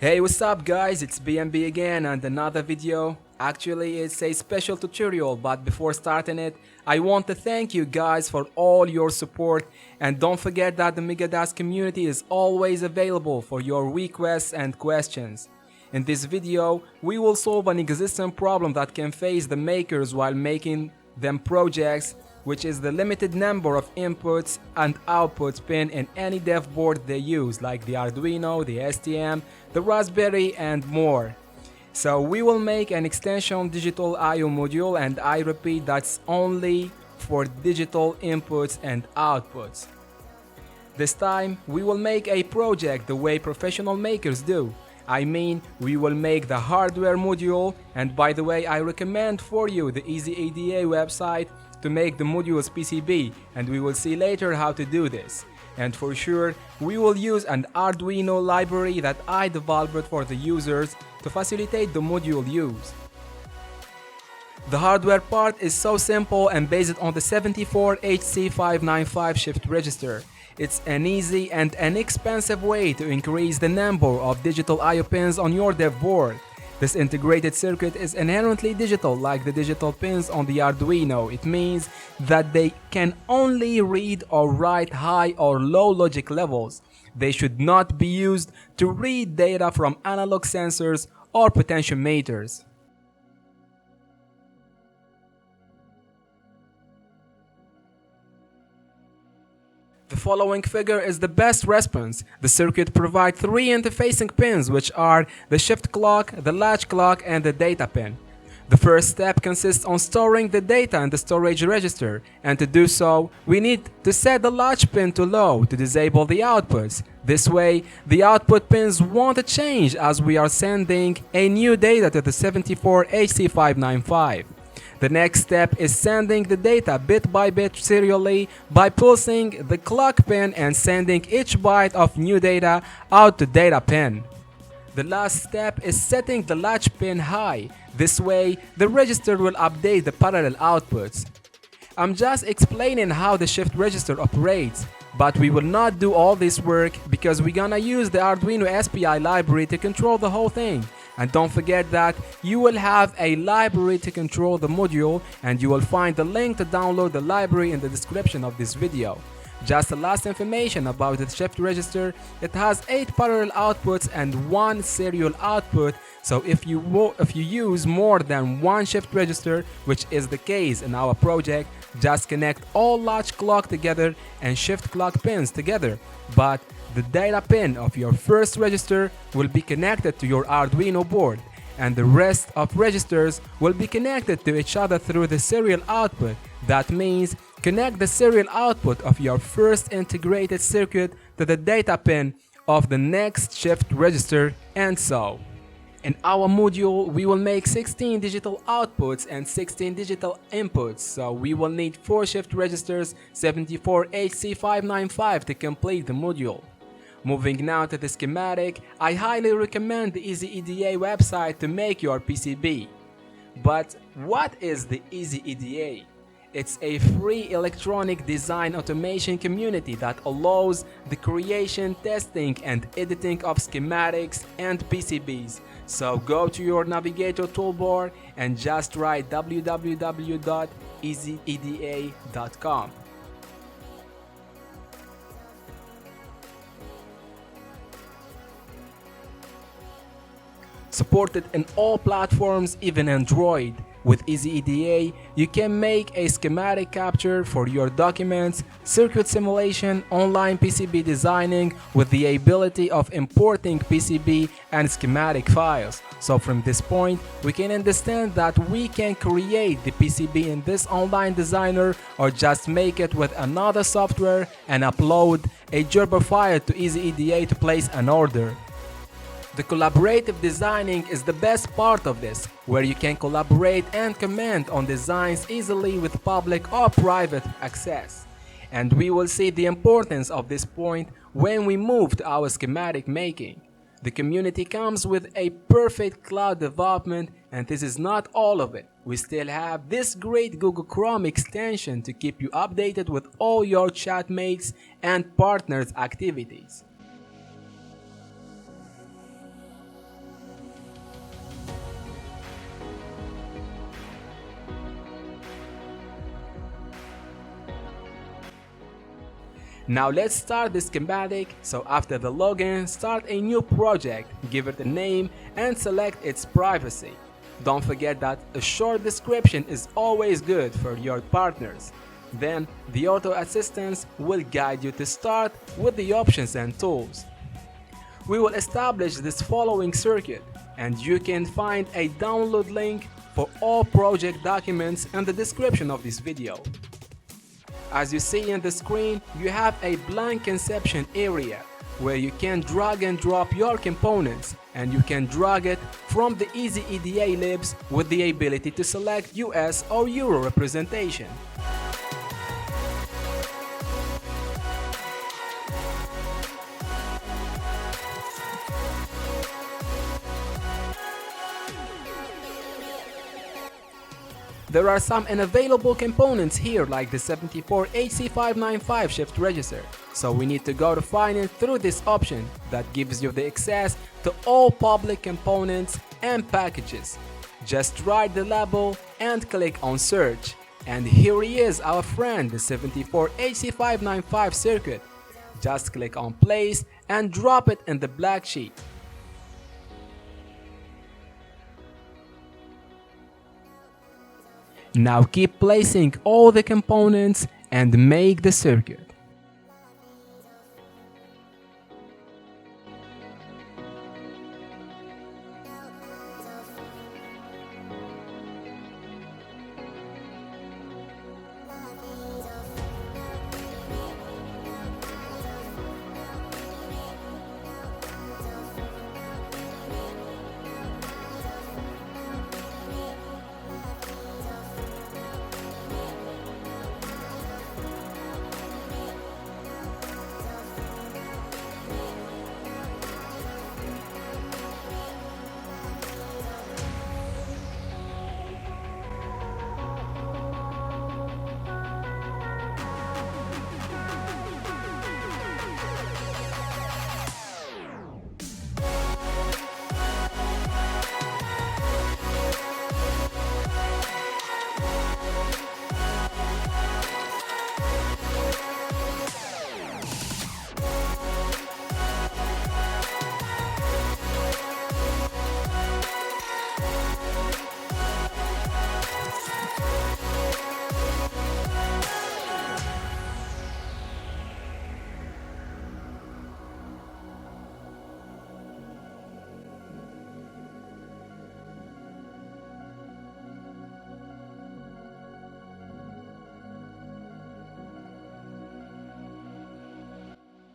Hey, what's up guys, it's BMB again and another video. Actually, it's a special tutorial, but before starting it, I want to thank you guys for all your support, and don't forget that the Megadas community is always available for your requests and questions. In this video, we will solve an existing problem that can face the makers while making them projects, which is the limited number of inputs and outputs pin in any dev board they use, like the Arduino, the STM, the Raspberry and more. So we will make an extension digital I/O module, and I repeat, that's only for digital inputs and outputs. This time we will make a project the way professional makers do. I mean, we will make the hardware module, and by the way, I recommend for you the easyEDA website to make the module's PCB, and we will see later how to do this. And for sure, we will use an Arduino library that I developed for the users to facilitate the module use. The hardware part is so simple and based on the 74HC595 shift register. It's an easy and inexpensive way to increase the number of digital I/O pins on your dev board. This integrated circuit is inherently digital, like the digital pins on the Arduino. It means that they can only read or write high or low logic levels. They should not be used to read data from analog sensors or potentiometers. The following figure is the best response. The circuit provides three interfacing pins, which are the shift clock, the latch clock, and the data pin. The first step consists on storing the data in the storage register, and to do so, we need to set the latch pin to low to disable the outputs. This way, the output pins won't change as we are sending a new data to the 74HC595. The next step is sending the data bit by bit serially by pulsing the clock pin and sending each byte of new data out to data pin. The last step is setting the latch pin high. This way, the register will update the parallel outputs. I'm just explaining how the shift register operates, but we will not do all this work because we're gonna use the Arduino SPI library to control the whole thing. And don't forget that you will have a library to control the module, and you will find the link to download the library in the description of this video. Just the last information about the shift register: it has 8 parallel outputs and 1 serial output, so if you use more than one shift register, which is the case in our project, just connect all latch clock together and shift clock pins together. But the data pin of your first register will be connected to your Arduino board, and the rest of registers will be connected to each other through the serial output. That means connect the serial output of your first integrated circuit to the data pin of the next shift register, and so. In our module, we will make 16 digital outputs and 16 digital inputs, so we will need 4 shift registers 74HC595 to complete the module. Moving now to the schematic, I highly recommend the easyEDA website to make your PCB. But what is the easyEDA? It's a free electronic design automation community that allows the creation, testing, and editing of schematics and PCBs. So go to your navigator toolbar and just write www.easyEDA.com. Supported in all platforms, even Android. With easyEDA, you can make a schematic capture for your documents, circuit simulation, online PCB designing with the ability of importing PCB and schematic files. So from this point, we can understand that we can create the PCB in this online designer, or just make it with another software and upload a Gerber file to easyEDA to place an order. The collaborative designing is the best part of this, where you can collaborate and comment on designs easily with public or private access. And we will see the importance of this point when we move to our schematic making. The community comes with a perfect cloud development, and this is not all of it. We still have this great Google Chrome extension to keep you updated with all your chatmates and partners' activities. Now let's start the schematic. So after the login, start a new project, give it a name and select its privacy. Don't forget that a short description is always good for your partners. Then the auto assistant will guide you to start with the options and tools. We will establish this following circuit, and you can find a download link for all project documents in the description of this video. As you see in the screen, you have a blank conception area where you can drag and drop your components, and you can drag it from the easyEDA libs with the ability to select US or Euro representation. There are some unavailable components here like the 74HC595 shift register, so we need to go to find it through this option that gives you the access to all public components and packages. Just write the label and click on search. And here he is, our friend, the 74HC595 circuit. Just click on place and drop it in the black sheet. Now keep placing all the components and make the circuit.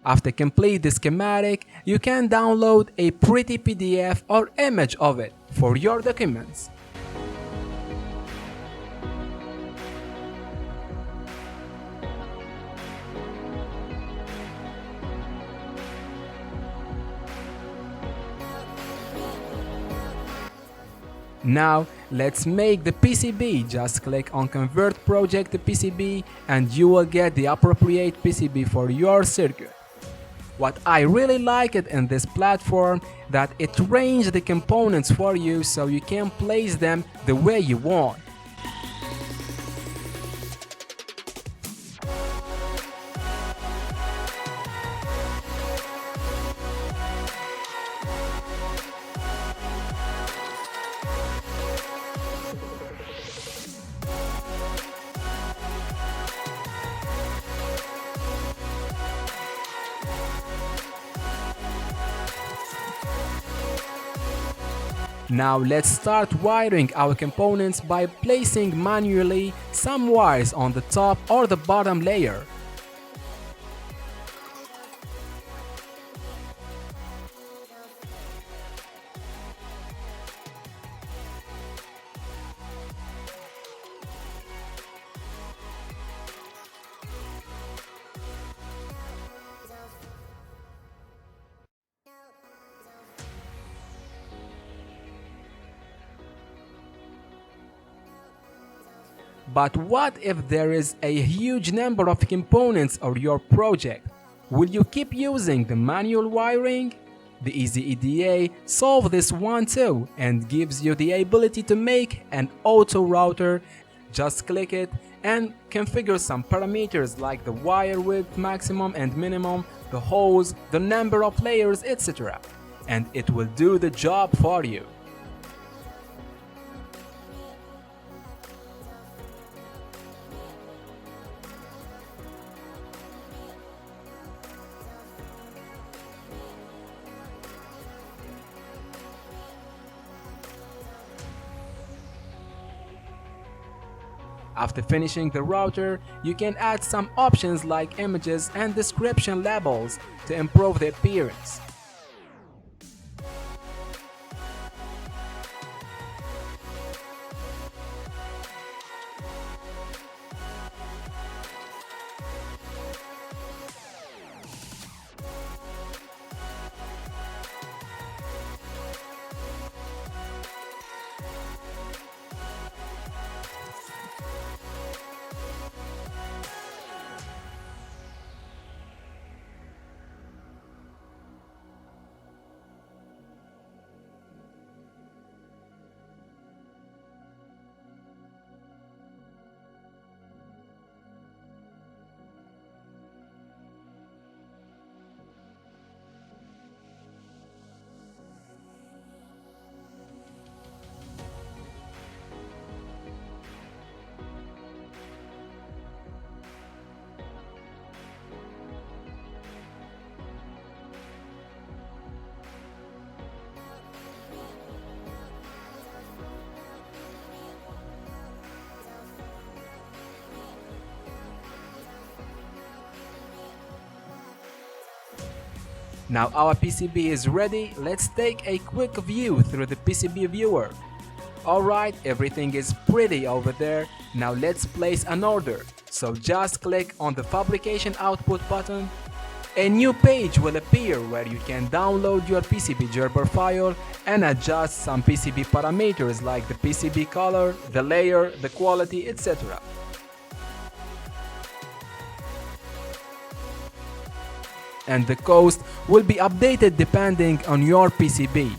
After complete the schematic, you can download a pretty PDF or image of it for your documents. Now let's make the PCB. Just click on convert project to PCB and you will get the appropriate PCB for your circuit. What I really like it in this platform that it arranges the components for you so you can place them the way you want. Now let's start wiring our components by placing manually some wires on the top or the bottom layer. But what if there is a huge number of components of your project? Will you keep using the manual wiring? The easyEDA solves this one too and gives you the ability to make an auto router. Just click it and configure some parameters like the wire width maximum and minimum, the hose, the number of layers, etc. And it will do the job for you. After finishing the router, you can add some options like images and description labels to improve the appearance. Now our PCB is ready, let's take a quick view through the PCB viewer. Alright, everything is pretty over there, now let's place an order. So just click on the fabrication output button. A new page will appear where you can download your PCB Gerber file and adjust some PCB parameters like the PCB color, the layer, the quality, etc. And the cost will be updated depending on your PCB.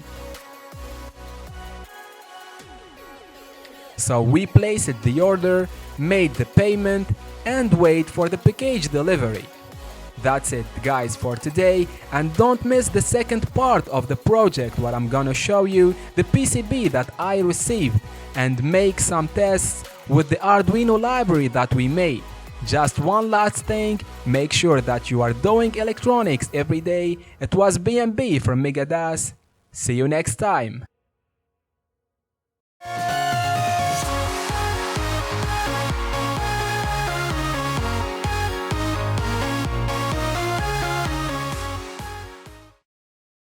So we placed the order, made the payment, and wait for the package delivery. That's it guys for today, and don't miss the second part of the project where I'm gonna show you the PCB that I received and make some tests with the Arduino library that we made. Just one last thing, make sure that you are doing electronics every day. It was BNB from Megadas. See you next time.